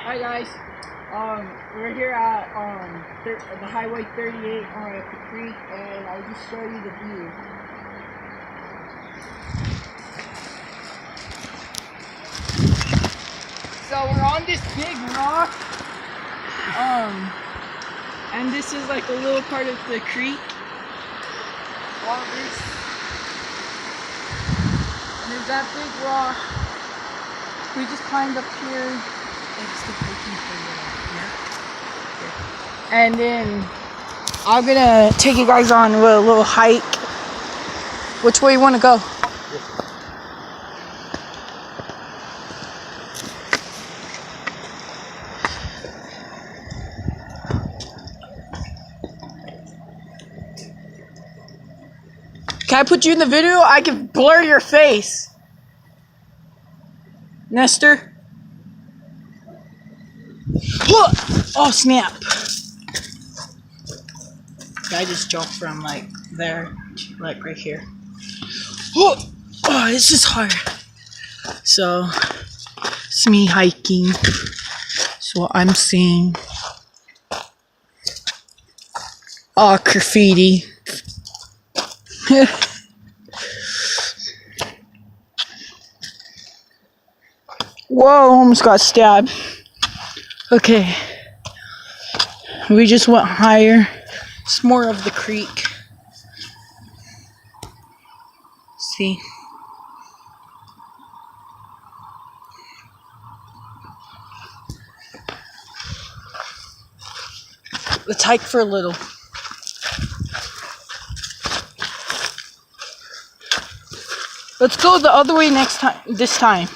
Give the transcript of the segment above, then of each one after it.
Hi guys, we're here at the Highway 38 at the creek, and I'll just show you the view. So we're on this big rock, and this is like a little part of the creek. All this, and there's that big rock. We just climbed up here. And then I'm gonna take you guys on a little hike. Which way you want to go? Can I put you in the video? I can blur your face. Nestor? Oh snap! I just jumped from like there to like right here. Oh, this is hard. So it's me hiking. That's what I'm seeing. Oh, graffiti. Whoa, almost got stabbed. Okay. We just went higher. It's more of the creek. See? Let's hike for a little. Let's go the other way this time.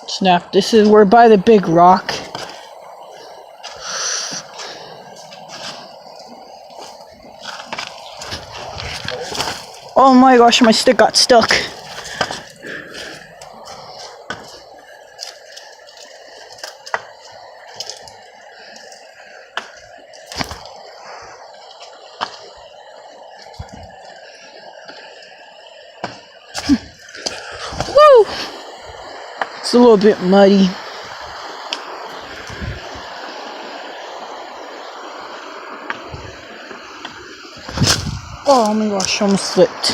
Snap, we're by the big rock. Oh my gosh, my stick got stuck. Woo! It's a little bit muddy. Oh my gosh, I almost slipped.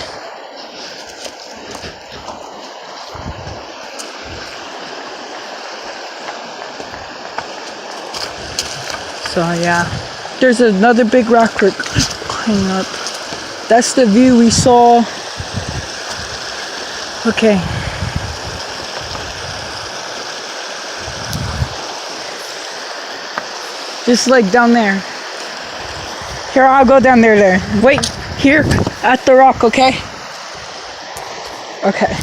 So yeah, there's another big rock we're climbing up. That's the view we saw. Okay. Just like down there. Here, I'll go down there. Wait here at the rock, okay? Okay.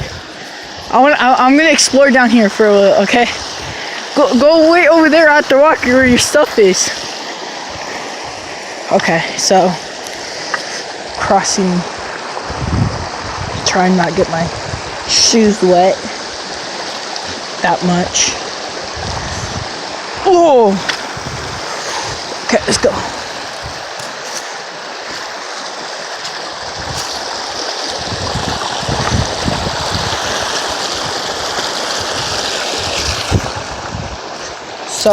I'm gonna explore down here for a little, okay? Go way over there at the rock where your stuff is. Okay, so crossing. Try and not get my shoes wet that much. Oh. Okay, let's go. So,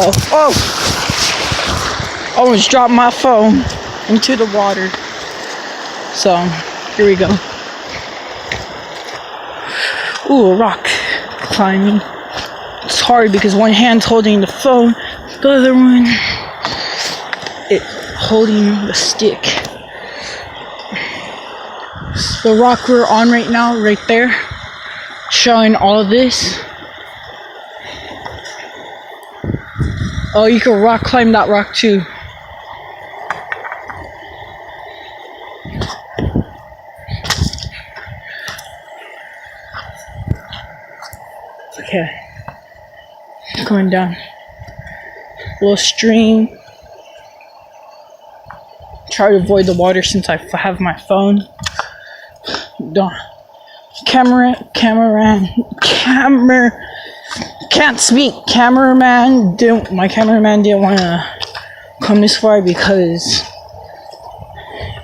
almost dropped my phone into the water. So, here we go. Ooh, a rock climbing. It's hard because one hand's holding the phone, the other one holding the stick. The rock we're on right now, right there, showing all of this. Oh, you can rock climb that rock too. Okay. Going down. Little stream. Try to avoid the water since I have my phone. Can't speak. My cameraman didn't want to come this far because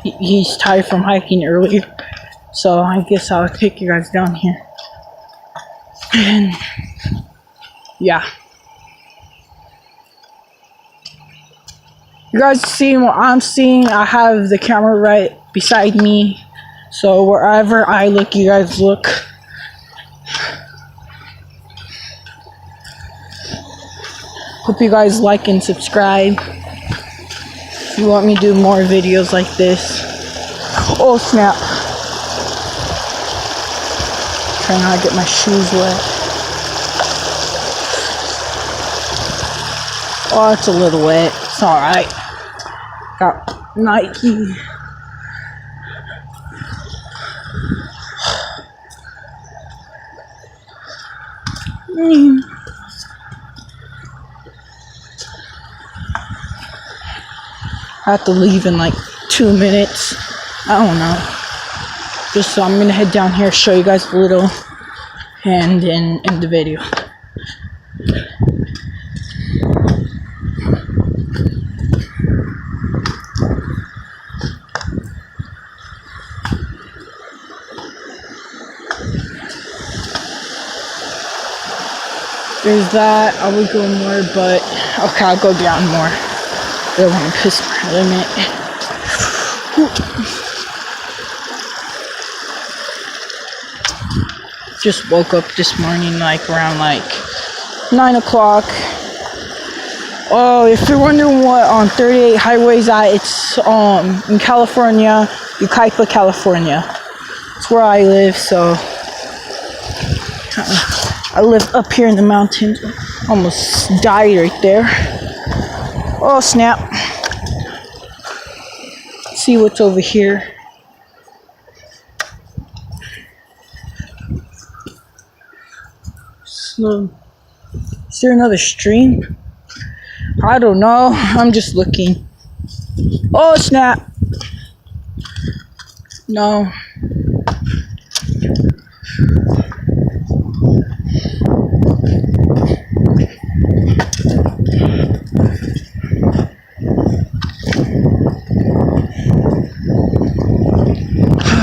he's tired from hiking earlier. So I guess I'll take you guys down here. And yeah. You guys seeing what I'm seeing? I have the camera right beside me. So wherever I look, you guys look. Hope you guys like and subscribe. If you want me to do more videos like this. Oh snap. Trying not to get my shoes wet. Oh, it's a little wet. It's alright. Got Nike. I have to leave in like 2 minutes. I don't know. Just so I'm gonna head down here, show you guys a little, and then end the video. There's that. I would go more, but okay, I'll go down more. I don't want to piss my limit. Just woke up this morning, like around like 9 o'clock. Oh, if you're wondering what on 38 highway is at, it's in California, Yucaipa, California. It's where I live, so I live up here in the mountains. Almost died right there. Oh snap. Let's see what's over here. So, is there another stream? I don't know. I'm just looking. Oh snap. No.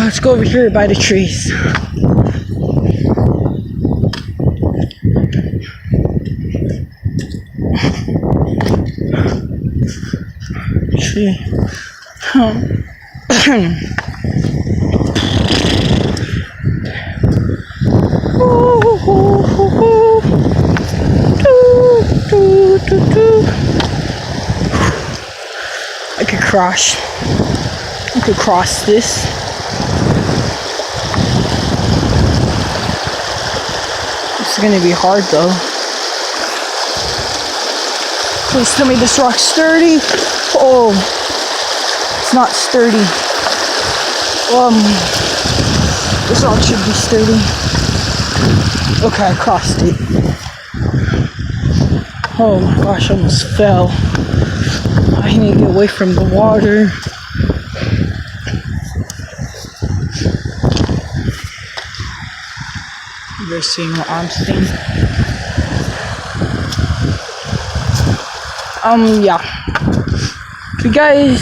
Let's go over here by the trees. Tree. I could cross this. It's gonna be hard though. Please tell me this rock's sturdy. Oh, it's not sturdy. This rock should be sturdy. Okay, I crossed it. Oh my gosh, I almost fell. I need to get away from the water. You guys seeing what I'm seeing? Yeah. If you guys,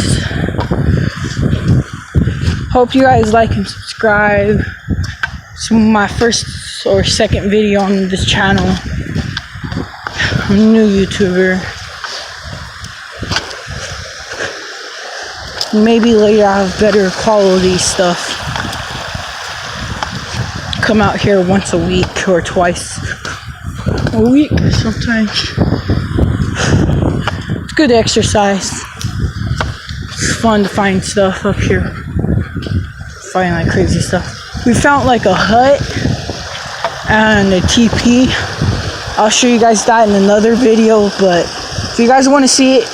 hope you guys like and subscribe. It's my first or second video on this channel. I'm a new YouTuber. Maybe later I'll have better quality stuff. Come out here once a week or twice a week sometimes. It's good exercise. It's fun to find stuff up here. Find like crazy stuff. We found like a hut and a teepee. I'll show you guys that in another video, but if you guys want to see it,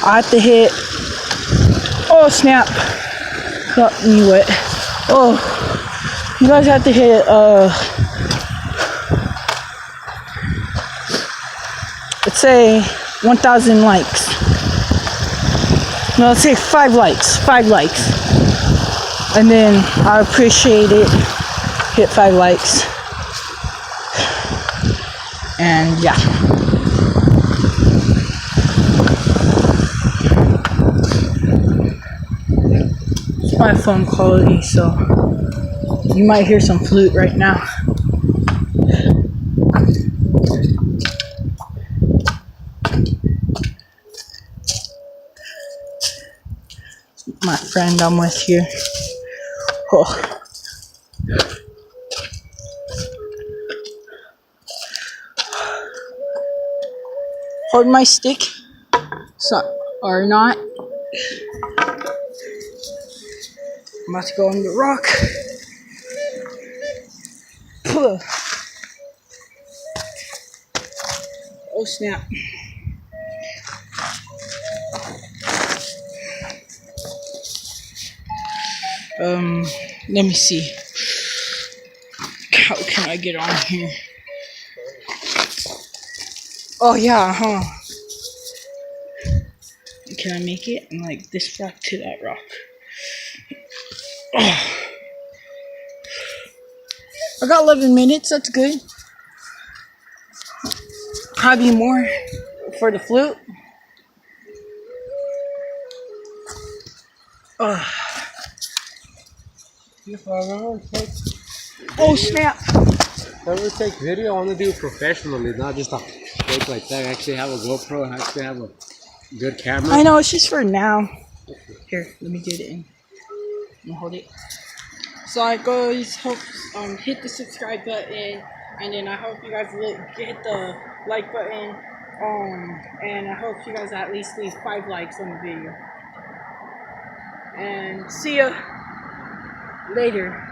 I have to hit. Oh snap! Got me wet. Oh, you guys have to hit let's say 1,000 likes. No, let's say 5 likes. 5 likes, and then I appreciate it. Hit 5 likes, and yeah. my phone quality, so you might hear some flute right now. My friend I'm with here. Oh. Hold my stick. So, or not. I'm about to go on the rock. Oh snap. Let me see. How can I get on here? Oh yeah, huh? Can I make it? And like this rock to that rock. Oh. I got 11 minutes, that's good. Probably more for the flute. If I ever take Oh snap. if I ever take video, I want to do it professionally, not just a fake like that. Actually have a GoPro, actually have a good camera. I know, it's just for now. Here, let me get it in. Let me hold it. So I guys hope hit the subscribe button, and then I hope you guys hit the like button. And I hope you guys at least leave 5 likes on the video. And see ya later.